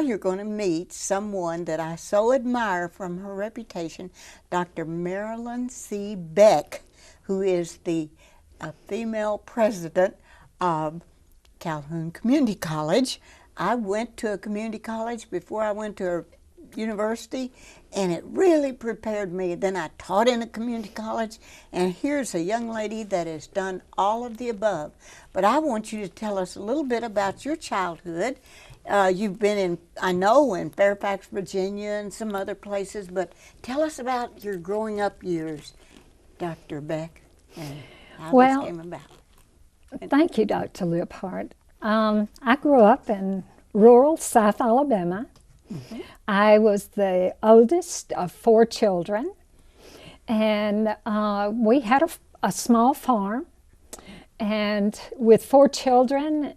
you're going to meet someone that I so admire from her reputation, Dr. Marlilyn C. Beck, who is the female president of Calhoun Community College. I went to a community college before I went to a university, and it really prepared me. Then I taught in a community college, and here's a young lady that has done all of the above. But I want you to tell us a little bit about your childhood. You've been in, I know, in Fairfax, Virginia, and some other places, but tell us about your growing up years, Dr. Beck, and how this came about. Thank you, Dr. Libhart. I grew up in rural South Alabama. Mm-hmm. I was the oldest of 4 children, and we had a small farm, and with 4 children,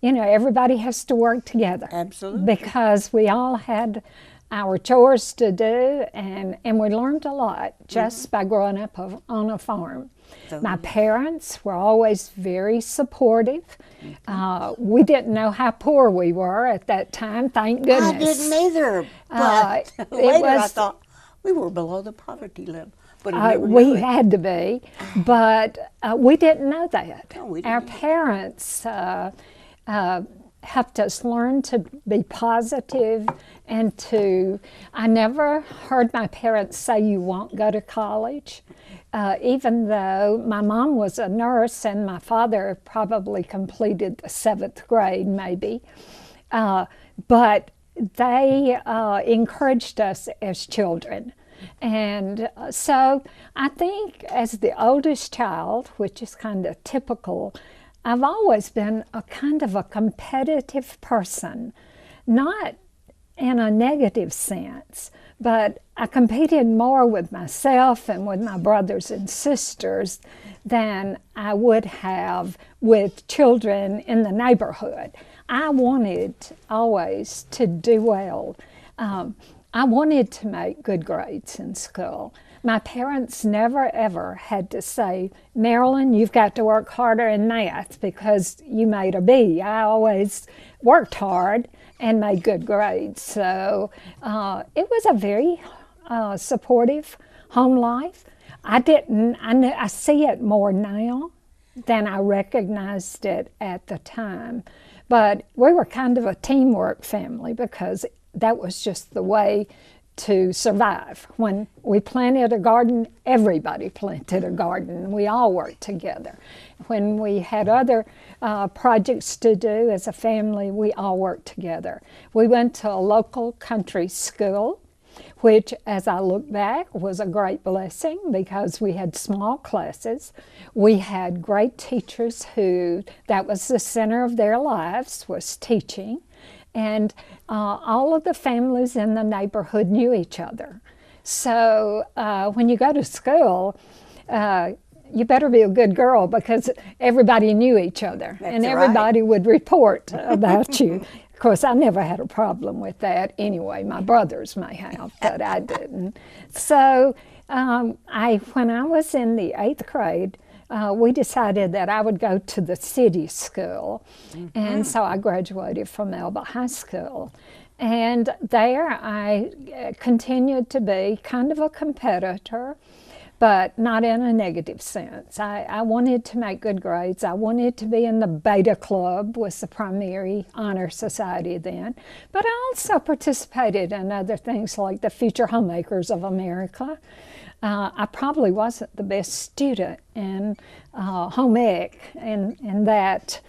you know, everybody has to work together. Absolutely. Because we all had our chores to do, and we learned a lot just by growing up on a farm. My parents were always very supportive. We didn't know how poor we were at that time, thank goodness. I didn't either, but later I thought we were below the poverty level. But we had to be, but we didn't know that. No, we didn't. Our parents helped us learn to be positive and to, I never heard my parents say you won't go to college, even though my mom was a nurse and my father probably completed the 7th grade maybe. But they encouraged us as children. And so I think as the oldest child, which is kind of typical, I've always been a kind of a competitive person, not in a negative sense, but I competed more with myself and with my brothers and sisters than I would have with children in the neighborhood. I wanted always to do well. I wanted to make good grades in school. My parents never ever had to say, Marlilyn, you've got to work harder in math because you made a B. I always worked hard and made good grades. So it was a very supportive home life. I see it more now than I recognized it at the time. But we were kind of a teamwork family because that was just the way to survive. When we planted a garden, everybody planted a garden. We all worked together. When we had other projects to do as a family, we all worked together. We went to a local country school, which, as I look back, was a great blessing because we had small classes. We had great teachers who, that was the center of their lives, was teaching. And all of the families in the neighborhood knew each other. So when you go to school, you better be a good girl because everybody knew each other. And everybody would report about you. Of course, I never had a problem with that anyway. My brothers may have, but I didn't. So when I was in the 8th grade, we decided that I would go to the city school. And so I graduated from Elba High School. And there I continued to be kind of a competitor, but not in a negative sense. I wanted to make good grades. I wanted to be in the Beta Club, was the primary honor society then. But I also participated in other things like the Future Homemakers of America. I probably wasn't the best student in home ec, and that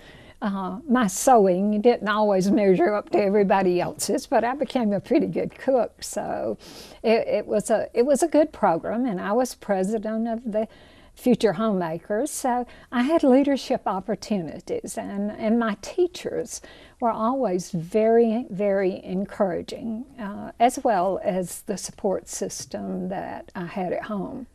my sewing didn't always measure up to everybody else's, but I became a pretty good cook. So it was a good program, and I was president of the Future Homemakers. So I had leadership opportunities, and my teachers were always very, very encouraging, as well as the support system that I had at home.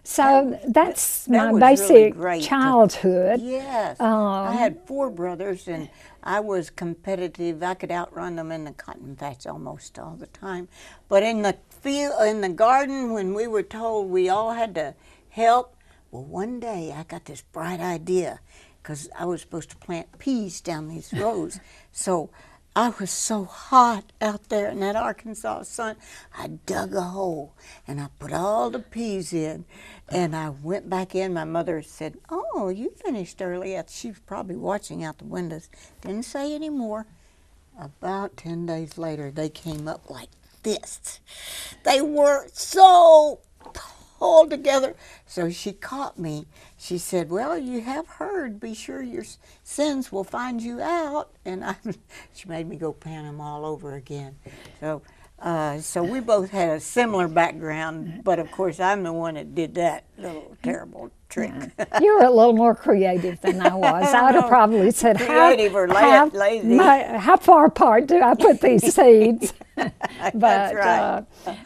So that's my basic really childhood. Yes. I had 4 brothers, and I was competitive. I could outrun them in the cotton patch almost all the time. But in the field, in the garden, when we were told we all had to help, well, one day I got this bright idea because I was supposed to plant peas down these rows. So I was so hot out there in that Arkansas sun. I dug a hole and I put all the peas in, and I went back in. My mother said, "Oh, you finished early." She was probably watching out the windows. Didn't say any more. About 10 days later, they came up like this. They were so pulled together. So she caught me. She said, "Well, you have heard. Be sure your sins will find you out." And she made me go pan them all over again. So we both had a similar background, but of course I'm the one that did that little terrible trick. You were a little more creative than I was. I would have probably said, creative or lazy. How far apart do I put these seeds? But, that's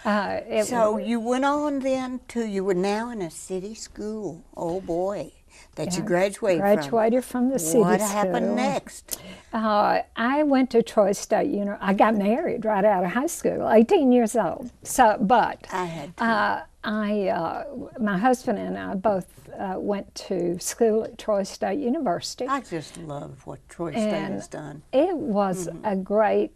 right. So you went on then you were now in a city school. Oh boy, that you graduated from the city school. What happened next? I went to Troy State University. I got married right out of high school, 18 years old. But I had to. My husband and I both went to school at Troy State University. I just love what Troy State has done. It was a great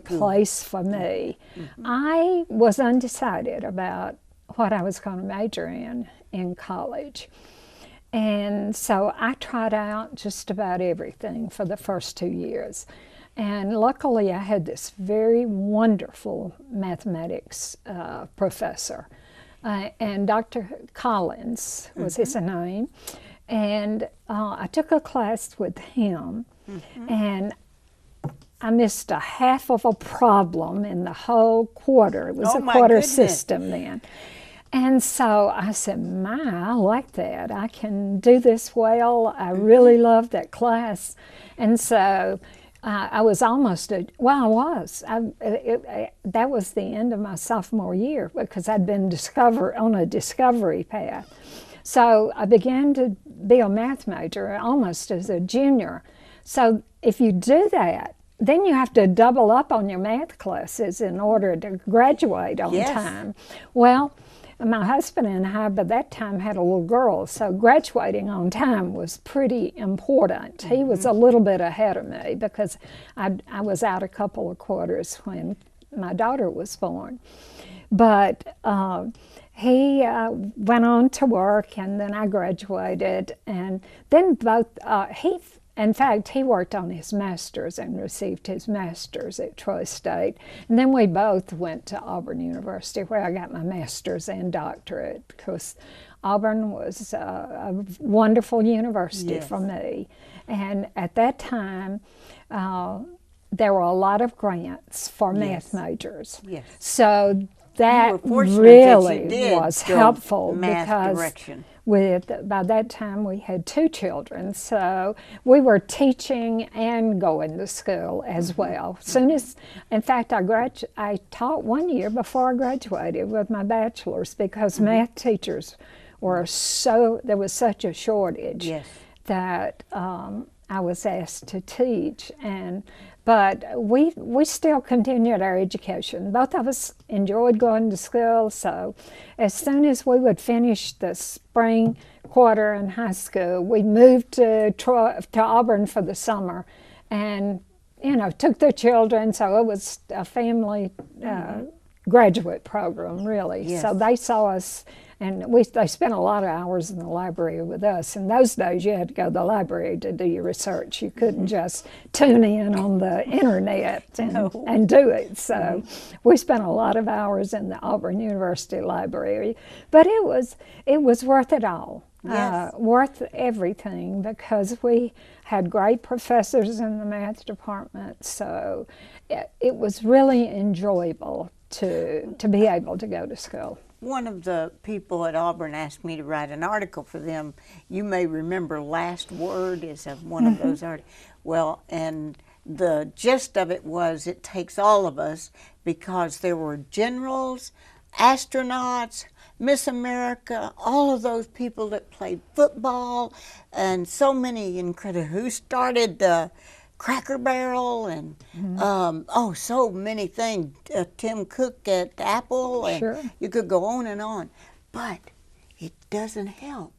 place for me. I was undecided about what I was going to major in college. And so I tried out just about everything for the first 2 years. And luckily I had this very wonderful mathematics professor. And Dr. Collins was his name. And I took a class with him. And I missed a half of a problem in the whole quarter. It was a quarter system then. And so I said, I like that. I can do this well. I really loved that class. And so I was almost, that was the end of my sophomore year because I'd been on a discovery path. So I began to be a math major almost as a junior. So if you do that, then you have to double up on your math classes in order to graduate on time. Well, my husband and I, by that time, had a little girl, so graduating on time was pretty important. He was a little bit ahead of me because I was out a couple of quarters when my daughter was born. But he went on to work, and then I graduated, and then in fact, he worked on his master's and received his master's at Troy State. And then we both went to Auburn University, where I got my master's and doctorate, because Auburn was a wonderful university for me. And at that time, there were a lot of grants for math majors. So that really was helpful because by that time we had 2 children, so we were teaching and going to school as well. In fact, I taught 1 year before I graduated with my bachelor's because math teachers there was such a shortage that I was asked to teach. But we still continued our education. Both of us enjoyed going to school, so as soon as we would finish the spring quarter in high school, we moved to Auburn for the summer and, took the children, so it was a family graduate program, really. So they saw us, and they spent a lot of hours in the library with us. In those days, you had to go to the library to do your research. You couldn't just tune in on the internet and do it. So we spent a lot of hours in the Auburn University Library. But it was worth it all. Worth everything, because we had great professors in the math department. So it was really enjoyable to be able to go to school. One of the people at Auburn asked me to write an article for them. You may remember Last Word is one of those articles. Well, and the gist of it was it takes all of us, because there were generals, astronauts, Miss America, all of those people that played football, and so many incredible, who started the Cracker Barrel, and so many things. Tim Cook at Apple, and you could go on and on. But it doesn't help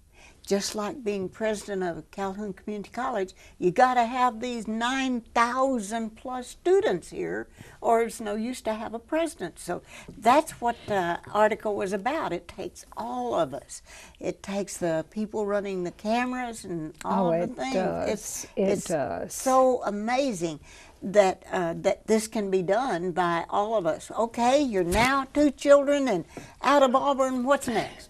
just like being president of Calhoun Community College, you got to have these 9,000 plus students here, or it's no use to have a president. So that's what the article was about. It takes all of us. It takes the people running the cameras and all of the things. It does. So amazing that that this can be done by all of us. Okay, you're now 2 children and out of Auburn. What's next?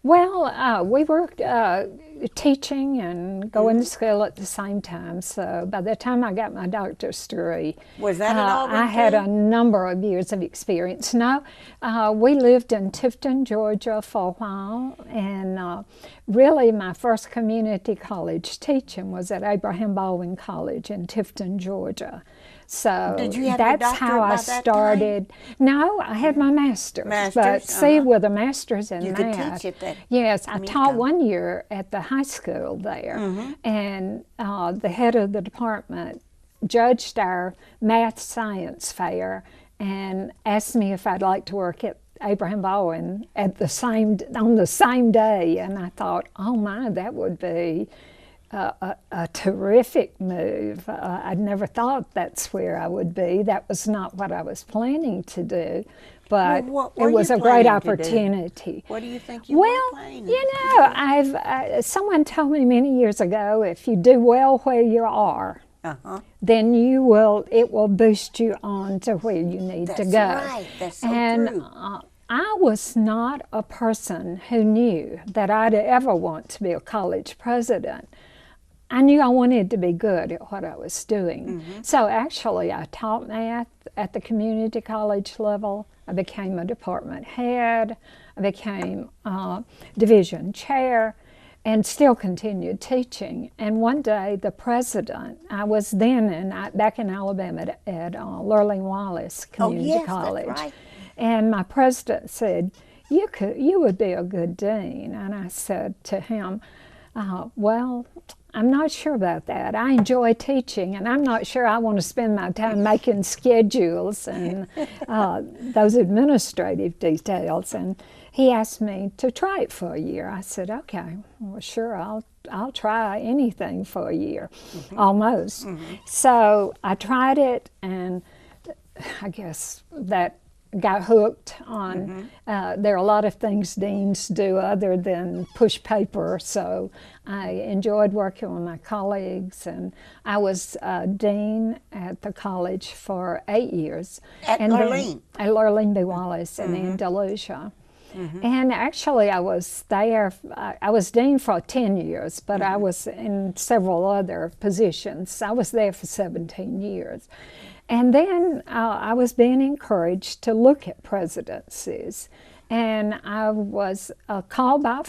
Well, we worked teaching and going to school at the same time. So by the time I got my doctor's degree, was that in Auburn I had too? a number of years of experience. No, we lived in Tifton, Georgia for a while, and really my first community college teaching was at Abraham Baldwin College in Tifton, Georgia. So Did you have that's your how I doctorate by that started. No, I had my master's. But see, with a master's in you math, could teach at that. yes, I taught 1 year at the high school there, and the head of the department judged our math science fair and asked me if I'd like to work at Abraham Baldwin on the same day, and I thought, oh my, that would be a terrific move. I'd never thought that's where I would be. That was not what I was planning to do, but Well, it was a great opportunity. What do you think you were planning? You know, someone told me many years ago, if you do well where you are, then it will boost you on to where you need to go. That's right. That's so true. I was not a person who knew that I'd ever want to be a college president. I knew I wanted to be good at what I was doing. So actually I taught math at the community college level. I became a department head. I became division chair and still continued teaching. And one day the president, I was then back in Alabama at Lurleen Wallace Community College. That's right. And my president said, you would be a good dean. And I said to him, well, I'm not sure about that. I enjoy teaching, and I'm not sure I want to spend my time making schedules and those administrative details. And he asked me to try it for a year. I said, okay, well, sure, I'll try anything for a year, almost. So I tried it, and I guess that got hooked on. There are a lot of things deans do other than push paper, so I enjoyed working with my colleagues, and I was dean at the college for 8 years. At Lurleen? At Lurleen B. Wallace in Andalusia. And actually I was there, I was dean for 10 years, but I was in several other positions. I was there for 17 years. And then I was being encouraged to look at presidencies. And I was called by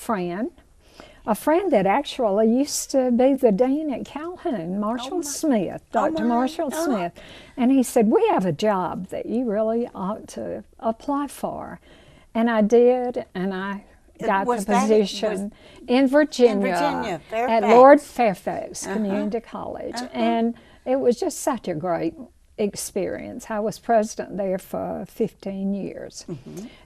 a friend that actually used to be the dean at Calhoun, Marshall Smith, Dr. Marshall Smith. And he said, we have a job that you really ought to apply for. And I did, and I got the position in Virginia, at Lord Fairfax Community College. And it was just such a great experience. I was president there for 15 years.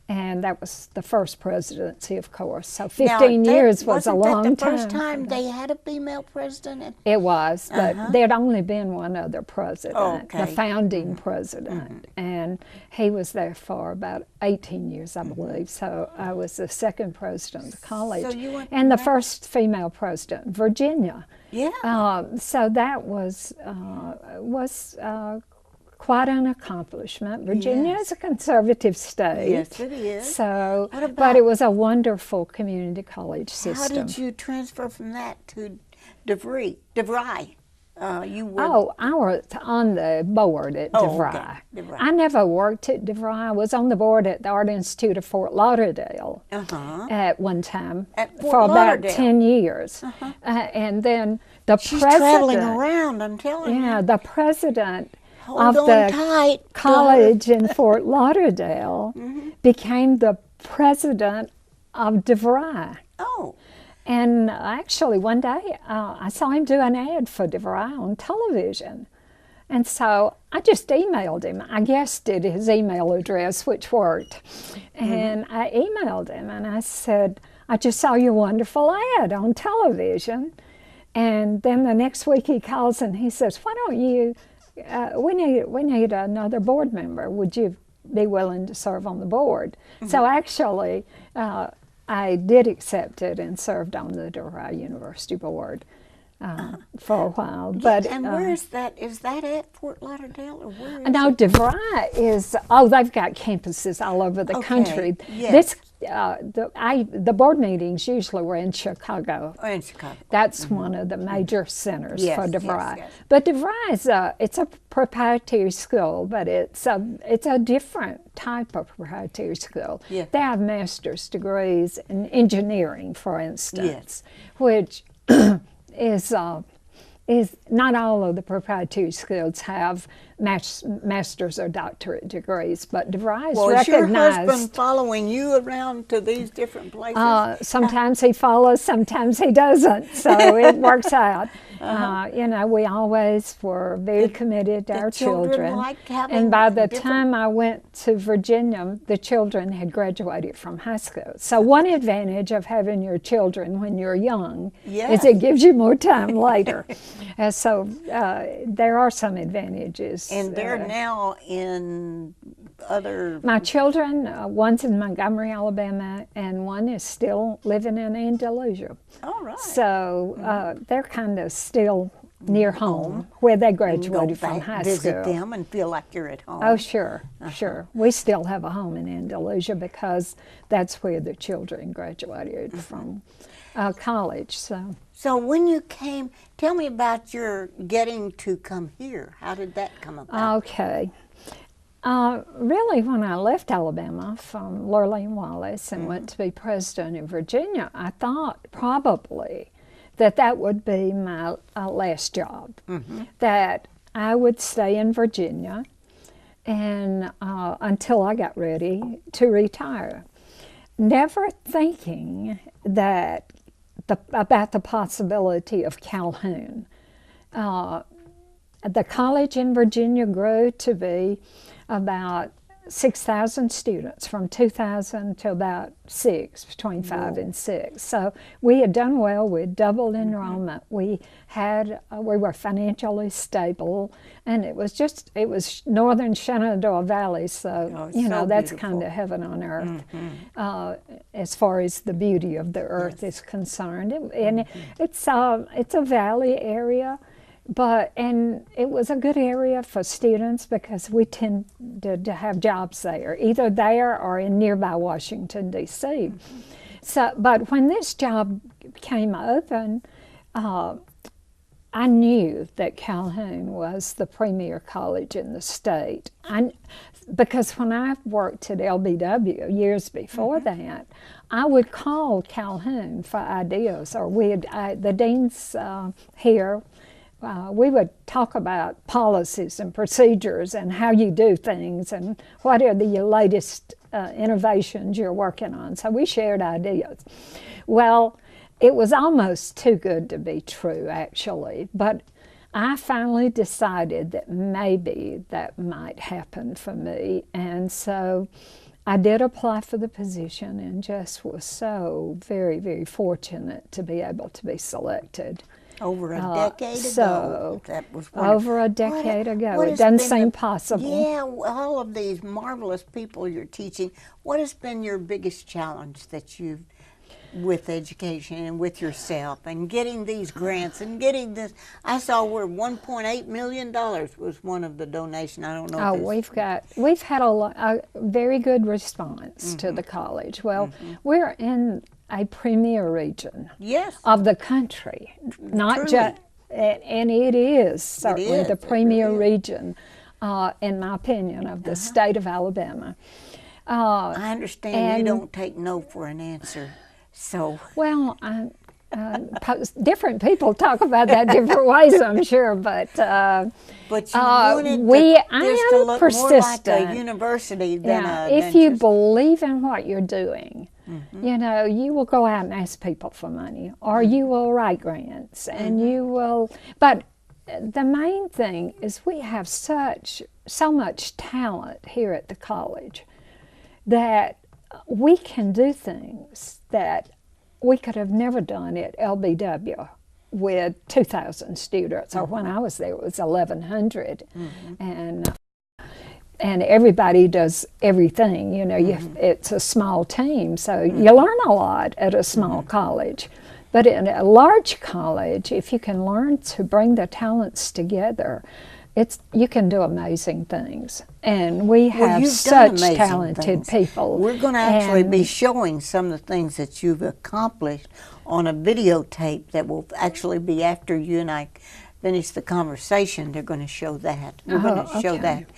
And that was the first presidency, of course. So 15 years was a long time. Wasn't that the first time they had a female president? It was, but there'd only been one other president, the founding president. And he was there for about 18 years, I believe. So I was the second president of the college. So you went and the first female president, Virginia. Yeah. So that was quite an accomplishment. Virginia is a conservative state. Yes, it is. So, but it was a wonderful community college system. How did you transfer from that to DeVry? You were. I was on the board at DeVry. DeVry. I never worked at DeVry. I was on the board at the Art Institute of Fort Lauderdale at one time for about 10 years. And then the She's president. traveling around, I'm telling you. Yeah, the president Hold of on the tight. college in Fort Lauderdale became the president of DeVry. Oh. And actually one day I saw him do an ad for DeVry on television. And so I just emailed him. I guessed his email address, which worked. And I emailed him and I said, I just saw your wonderful ad on television. And then the next week he calls and he says, why don't you, we need another board member. Would you be willing to serve on the board? So actually, I did accept it and served on the DeVry University board for a while. But and where is that? Is that at Fort Lauderdale or where is no, it? DeVry is, they've got campuses all over the country. Yes. The board meetings usually were in Chicago. Oh, in Chicago. That's one of the major centers for DeVry. Yes. But DeVry is it's a proprietary school, but it's a different type of proprietary school. Yeah. They have master's degrees in engineering, for instance, Yes. which is not all of the proprietary schools have master's or doctorate degrees, but DeVry is recognized. Is your husband following you around to these different places? Sometimes he follows, sometimes he doesn't, so it works out. We always were very committed to our children. And by the time I went to Virginia, the children had graduated from high school. So one advantage of having your children when you're young is it gives you more time later. So there are some advantages. And they're now in other... My children, one's in Montgomery, Alabama, and one is still living in Andalusia. All right. So they're kind of still near home, where they graduated from high school. Visit them and feel like you're at home. Oh, sure, sure. We still have a home in Andalusia because that's where the children graduated from college. So when you came, tell me about your getting to come here. How did that come about? Okay. Really, when I left Alabama from Lurleen Wallace and went to be president in Virginia, I thought probably that would be my last job, that I would stay in Virginia and until I got ready to retire, never thinking that about the possibility of Calhoun. The college in Virginia grew to be about 6,000 students from 2,000 to about 6, between 5 and 6. So we had done well. We had doubled enrollment. We were financially stable, and it was northern Shenandoah Valley. So that's kind of heaven on earth as far as the beauty of the earth is concerned. And it's a valley area. And it was a good area for students because we tended to have jobs there, either there or in nearby Washington, D.C. So, but when this job came open, I knew that Calhoun was the premier college in the state. Because when I worked at LBW years before that, I would call Calhoun for ideas, or the deans here. We would talk about policies and procedures and how you do things and what are the latest innovations you're working on. So we shared ideas. Well, it was almost too good to be true, actually. But I finally decided that maybe that might happen for me. And so I did apply for the position and just was so very, very fortunate to be able to be selected. Over a decade ago. So, that was over a decade ago. It doesn't seem possible. Yeah, all of these marvelous people you're teaching, what has been your biggest challenge that you've, with education and with yourself and getting these grants and getting this? I saw where $1.8 million was one of the donations. I don't know. We've had a very good response to the college. Well, we're in a premier region of the country, not just, and it is certainly the premier region, in my opinion, of the state of Alabama. I understand you don't take no for an answer, so. Well, different people talk about that different ways, I'm sure, but you wanted this to look persistent. more like a university than if you believe in what you're doing, you will go out and ask people for money, or you will write grants, and you will. But the main thing is we have so much talent here at the college that we can do things that we could have never done at LBW with 2,000 students, or when I was there, it was 1,100. And everybody does everything, you know, it's a small team, so you learn a lot at a small college. But in a large college, if you can learn to bring the talents together, you can do amazing things. And we have such talented people. We're going to actually be showing some of the things that you've accomplished on a videotape that will actually be after you and I finish the conversation. They're going to show that. We're going to show that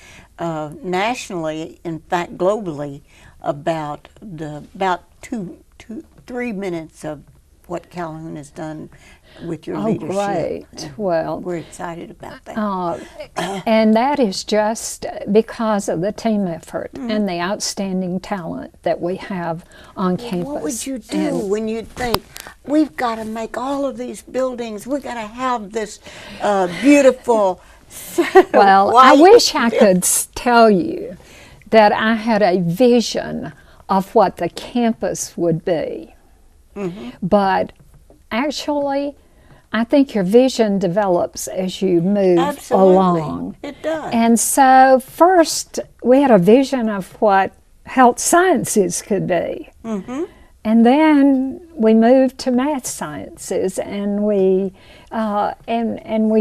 nationally, in fact globally, about 3 minutes of what Calhoun has done with your leadership. Great. Well, we're excited about that. And that is just because of the team effort and the outstanding talent that we have on campus. What would you do when you think, we've got to make all of these buildings, we've got to have this beautiful Well, I wish I could tell you that I had a vision of what the campus would be. But actually, I think your vision develops as you move along. It does. And so first, we had a vision of what health sciences could be. And then we moved to math sciences, and we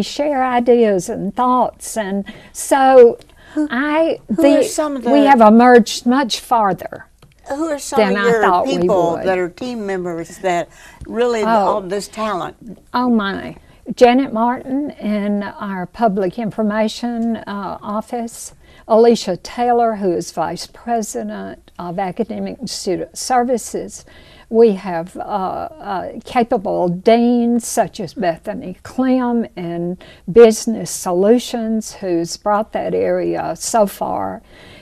share ideas and thoughts. And so we have emerged much farther. Who are some of your people that are team members that really all this talent? Oh my. Janet Martin in our public information office. Alicia Taylor, who is Vice President of Academic and Student Services. We have capable deans such as Bethany Clem in Business Solutions, who's brought that area so far.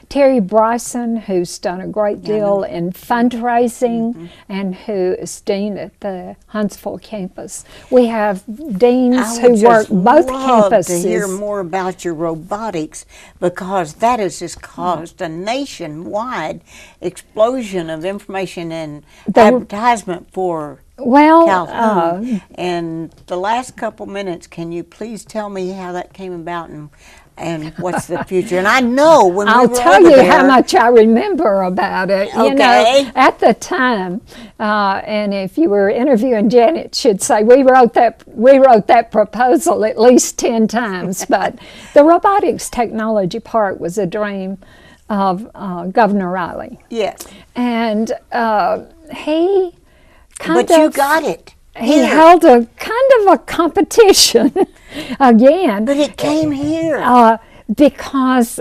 Terry Bryson, who's done a great deal in fundraising and who is dean at the Huntsville campus. We have deans who work both campuses. I would love to hear more about your robotics, because that has just caused a nationwide explosion of information and advertisement for Calhoun. And the last couple minutes, can you please tell me how that came about and what's the future? And I know when I'll tell you how much I remember about it. You know, at the time, and if you were interviewing Janet, she'd say we wrote that proposal at least 10 times. But the Robotics Technology Park was a dream of Governor Riley. Yes. And he But you got it. He held a kind of a competition again. But it came here. Because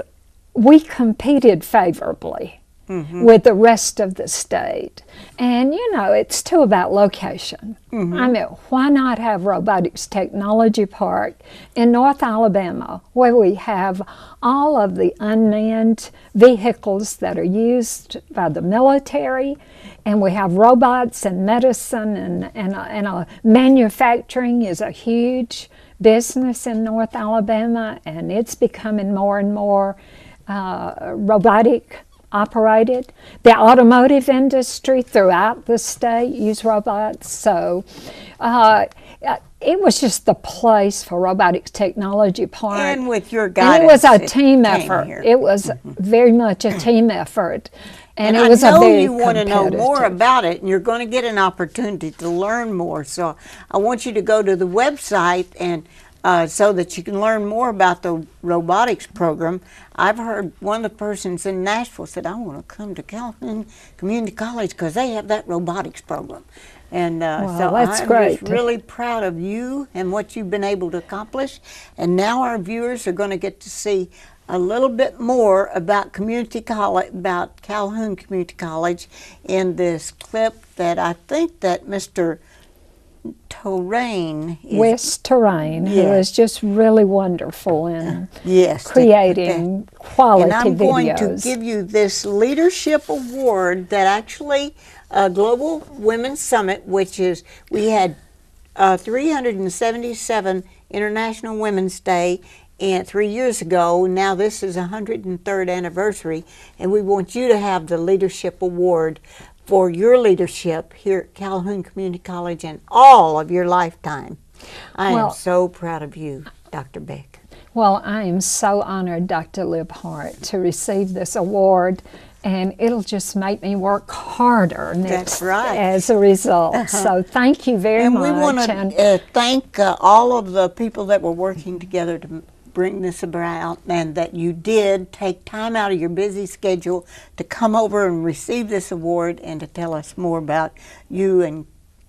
we competed favorably with the rest of the state. And, you know, it's too about location. I mean, why not have Robotics Technology Park in North Alabama, where we have all of the unmanned vehicles that are used by the military, and we have robots and medicine, and manufacturing is a huge business in North Alabama, and it's becoming more and more robotic operated. The automotive industry throughout the state use robots, so it was just the place for Robotics Technology Park. And with your guidance, and it was a team effort. It was very much a team effort. And it was I know you want to know more about it, and you're going to get an opportunity to learn more. So I want you to go to the website and so that you can learn more about the robotics program. I've heard one of the persons in Nashville said, I want to come to Calhoun Community College because they have that robotics program. And so I'm just really proud of you and what you've been able to accomplish. And now our viewers are going to get to see a little bit more about community college, about Calhoun Community College, in this clip that I think that Mr. West Terrain, who is just really wonderful in creating quality videos. And I'm going to give you this leadership award that actually Global Women's Summit, which is, we had 377 International Women's Day and 3 years ago. Now this is 103rd anniversary, and we want you to have the leadership award for your leadership here at Calhoun Community College and all of your lifetime. I am so proud of you, Dr. Beck. Well, I am so honored, Dr. Libhart, to receive this award, and it'll just make me work harder next as a result. So thank you very much. And we want to thank all of the people that were working together to bring this about, and that you did take time out of your busy schedule to come over and receive this award and to tell us more about you and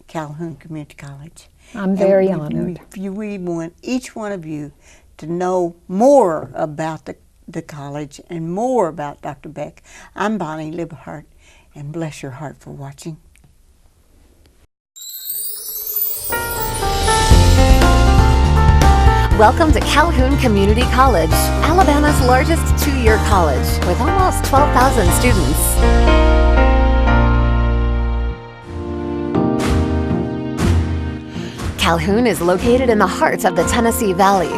Calhoun Community College. I'm very honored. We want each one of you to know more about the college and more about Dr. Beck. I'm Bonnie Libhart, and bless your heart for watching. Welcome to Calhoun Community College, Alabama's largest two-year college with almost 12,000 students. Calhoun is located in the heart of the Tennessee Valley.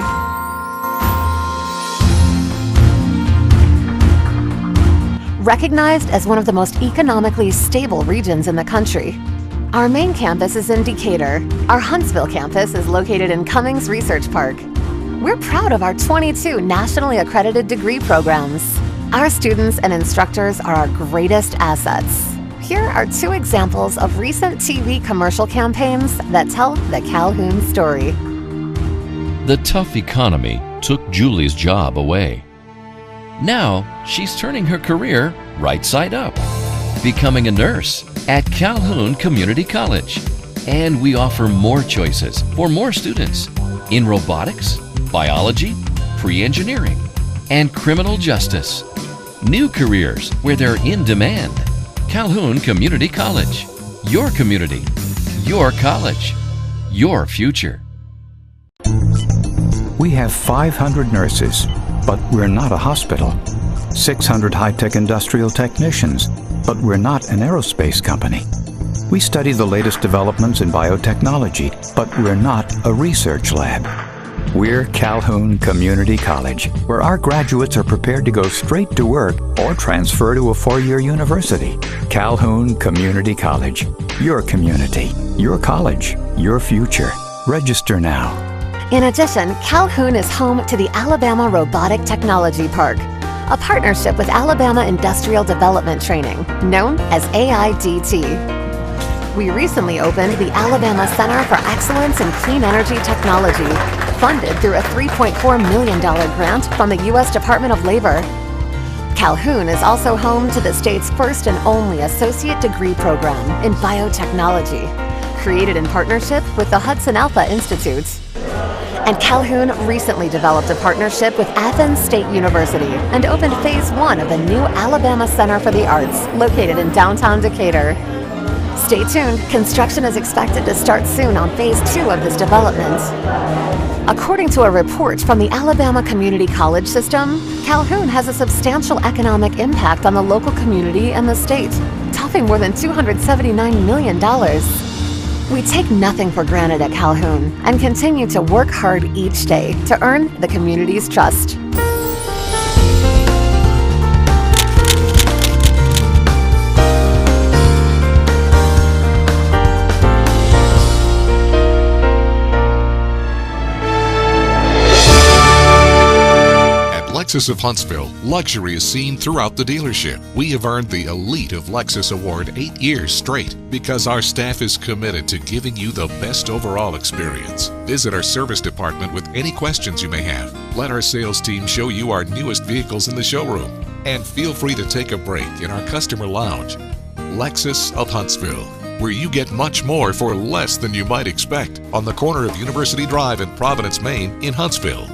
Recognized as one of the most economically stable regions in the country. Our main campus is in Decatur. Our Huntsville campus is located in Cummings Research Park. We're proud of our 22 nationally accredited degree programs. Our students and instructors are our greatest assets. Here are 2 examples of recent TV commercial campaigns that tell the Calhoun story. The tough economy took Julie's job away. Now she's turning her career right side up, becoming a nurse at Calhoun Community College. And we offer more choices for more students in robotics, biology, pre-engineering, and criminal justice. New careers where they're in demand. Calhoun Community College. Your community, your college, your future. We have 500 nurses, but we're not a hospital. 600 high-tech industrial technicians, but we're not an aerospace company. We study the latest developments in biotechnology, but we're not a research lab. We're Calhoun Community College, where our graduates are prepared to go straight to work or transfer to a 4-year university. Calhoun Community College. Your community, your college, your future. Register now. In addition, Calhoun is home to the Alabama Robotic Technology Park, a partnership with Alabama Industrial Development Training, known as AIDT. We recently opened the Alabama Center for Excellence in Clean Energy Technology, funded through a $3.4 million grant from the U.S. Department of Labor. Calhoun is also home to the state's first and only associate degree program in biotechnology, created in partnership with the Hudson Alpha Institute. And Calhoun recently developed a partnership with Athens State University and opened Phase 1 of the new Alabama Center for the Arts, located in downtown Decatur. Stay tuned, construction is expected to start soon on Phase 2 of this development. According to a report from the Alabama Community College System, Calhoun has a substantial economic impact on the local community and the state, topping more than $279 million. We take nothing for granted at Calhoun and continue to work hard each day to earn the community's trust. Lexus of Huntsville, luxury is seen throughout the dealership. We have earned the Elite of Lexus Award 8 years straight because our staff is committed to giving you the best overall experience. Visit our service department with any questions you may have. Let our sales team show you our newest vehicles in the showroom. And feel free to take a break in our customer lounge. Lexus of Huntsville, where you get much more for less than you might expect, on the corner of University Drive and Providence, Maine in Huntsville.